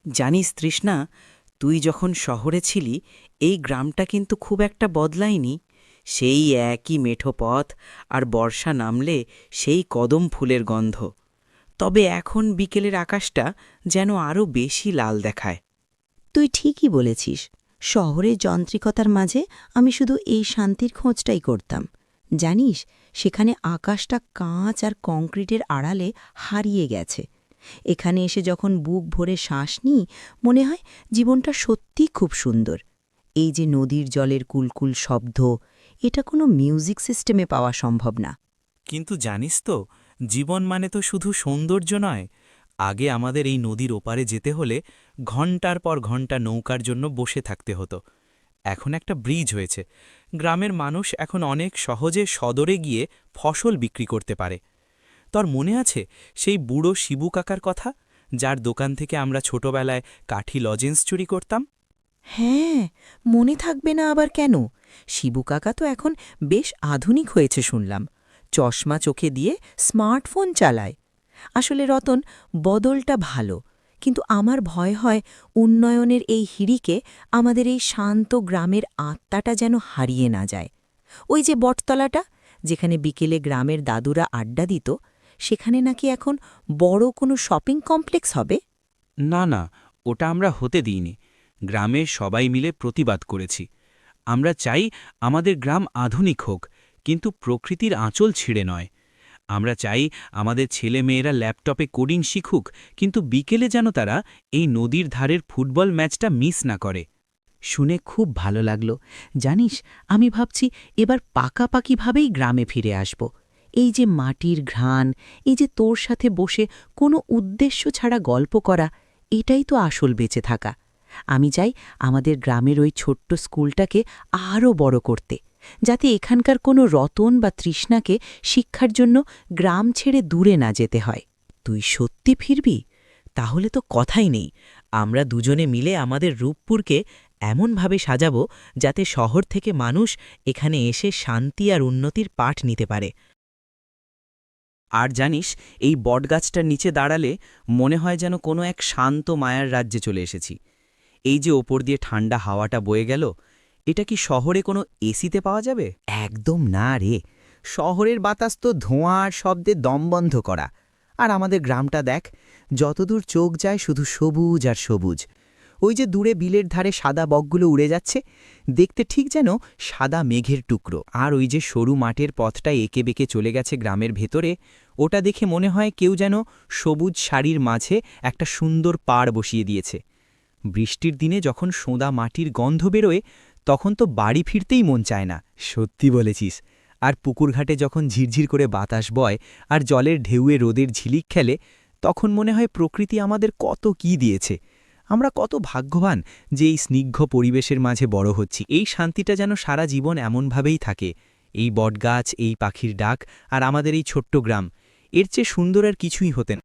জানিস তৃষ্ণা, তুই যখন শহরে ছিলি এই গ্রামটা কিন্তু খুব একটা বদলায়নি। সেই একই মেঠো পথ, আর বর্ষা নামলে সেই কদম ফুলের গন্ধ। তবে এখন বিকেলের আকাশটা যেন আরও বেশি লাল দেখায়। তুই ঠিকই বলেছিস। শহরের যান্ত্রিকতার মাঝে আমি শুধু এই শান্তির খোঁজটাই করতাম। জানিস, সেখানে আকাশটা কাঁচ আর কংক্রিটের আড়ালে হারিয়ে গেছে। এখানে এসে যখন বুক ভরে শ্বাস নিই, মনে হয় জীবনটা সত্যিই খুব সুন্দর। এই যে নদীর জলের কুলকুল শব্দ, এটা কোনো মিউজিক সিস্টেমে পাওয়া সম্ভব না। কিন্তু জানিস তো, জীবন মানে তো শুধু সৌন্দর্য নয়। আগে আমাদের এই নদীর ওপারে যেতে হলে ঘণ্টার পর ঘণ্টা নৌকার জন্য বসে থাকতে হতো। এখন একটা ব্রিজ হয়েছে, গ্রামের মানুষ এখন অনেক সহজে সদরে গিয়ে ফসল বিক্রি করতে পারে। তোর মনে আছে সেই বুড়ো শিবু কাকার কথা, যার দোকান থেকে আমরা ছোটবেলায় কাঠি লজেন্স চুরি করতাম? হ্যাঁ, মনে থাকবে না আবার কেন? শিবু কাকা তো এখন বেশ আধুনিক হয়েছে শুনলাম। চশমা চোখে দিয়ে স্মার্টফোন চালায়। আসলে রতন, বদলটা ভালো, কিন্তু আমার ভয় হয় উন্নয়নের এই হিড়িকে আমাদের এই শান্ত গ্রামের আত্মাটা যেন হারিয়ে না যায়। ওই যে বটতলাটা, যেখানে বিকেলে গ্রামের দাদুরা আড্ডা দিত, সেখানে নাকি এখন বড় কোনো শপিং কমপ্লেক্স হবে। না না, ওটা আমরা হতে দিইনি। গ্রামের সবাই মিলে প্রতিবাদ করেছি। আমরা চাই আমাদের গ্রাম আধুনিক হোক, কিন্তু প্রকৃতির আঁচল ছিঁড়ে নয়। আমরা চাই আমাদের ছেলেমেয়েরা ল্যাপটপে কোডিং শিখুক, কিন্তু বিকেলে যেন তারা এই নদীর ধারের ফুটবল ম্যাচটা মিস না করে। শুনে খুব ভালো লাগলো। জানিস, আমি ভাবছি এবার পাকাপাকিভাবেই গ্রামে ফিরে আসব। এই যে মাটির ঘ্রাণ, এই যে তোর সাথে বসে কোনো উদ্দেশ্য ছাড়া গল্প করা, এটাই তো আসল বেঁচে থাকা। আমি চাই আমাদের গ্রামের ওই ছোট্ট স্কুলটাকে আরও বড় করতে, যাতে এখানকার কোনো রতন বা তৃষ্ণাকে শিক্ষার জন্য গ্রাম ছেড়ে দূরে না যেতে হয়। তুই সত্যি ফিরবি? তাহলে তো কথাই নেই। আমরা দুজনে মিলে আমাদের রূপপুরকে এমনভাবে সাজাবো যাতে শহর থেকে মানুষ এখানে এসে শান্তি আর উন্নতির পাঠ নিতে পারে। আর জানিস, এই বটগাছটার নিচে দাঁড়ালে মনে হয় যেন কোনো এক শান্ত মায়ার রাজ্যে চলে এসেছি। এই যে ওপর দিয়ে ঠান্ডা হাওয়াটা বয়ে গেল, এটা কি শহরে কোনো এসিতে পাওয়া যাবে? একদম না রে। শহরের বাতাস তো ধোঁয়া আর শব্দে দমবন্ধ করা। আর আমাদের গ্রামটা দেখ, যতদূর চোখ যায় শুধু সবুজ আর সবুজ। ওই যে দূরে বিলের ধারে সাদা বকগুলো উড়ে যাচ্ছে, দেখতে ঠিক যেন সাদা মেঘের টুকরো। আর ওই যে সরু মাঠের পথটা এঁকে বেঁকে চলে গেছে গ্রামের ভেতরে, ওটা দেখে মনে হয় কেউ যেন সবুজ শাড়ির মাঝে একটা সুন্দর পাড় বসিয়ে দিয়েছে। বৃষ্টির দিনে যখন সোঁদা মাটির গন্ধ বেরোয়, তখন তো বাড়ি ফিরতেই মন চায় না। সত্যি বলেছিস। আর পুকুরঘাটে যখন ঝিরঝির করে বাতাস বয় আর জলের ঢেউয়ে রোদের ঝিলিক খেলে, তখন মনে হয় প্রকৃতি আমাদের কত কি দিয়েছে। আমরা কত ভাগ্যবান যে এই স্নিগ্ধ পরিবেশের মাঝে বড় হচ্ছি। এই শান্তিটা যেন সারা জীবন এমনভাবেই থাকে। এই বটগাছ, এই পাখির ডাক আর আমাদের এই ছোট্ট গ্রাম, এর চেয়ে সুন্দর আর কিছুই হতে না।